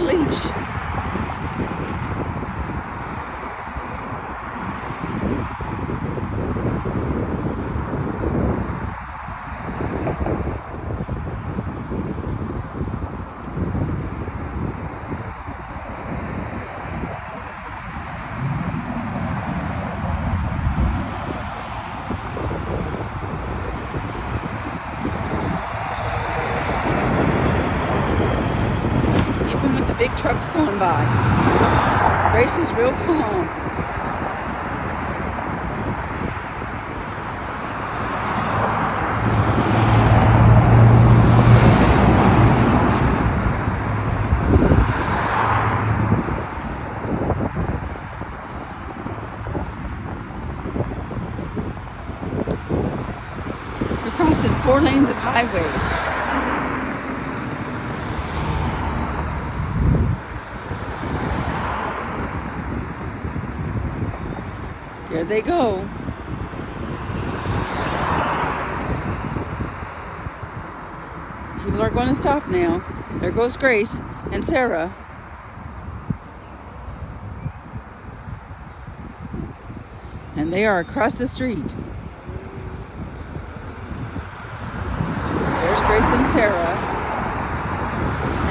leash. Even with the big trucks going by, Grace is real calm. We're crossing 4 lanes of highway. There they go. People are going to stop now. There goes Grace and Sarah. And they are across the street. There's Grace and Sarah.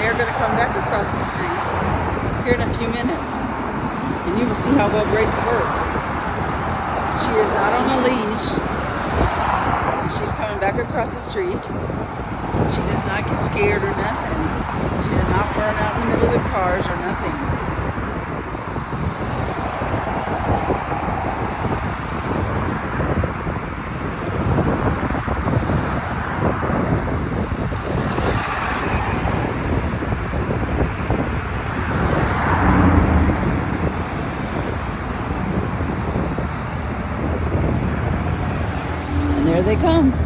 They are going to come back across the street here in a few minutes. And you will see how well Grace works. She is not on a leash. She's coming back across the street. She does not get scared or nothing. She does not burn out in the middle of the cars or nothing. And there they come.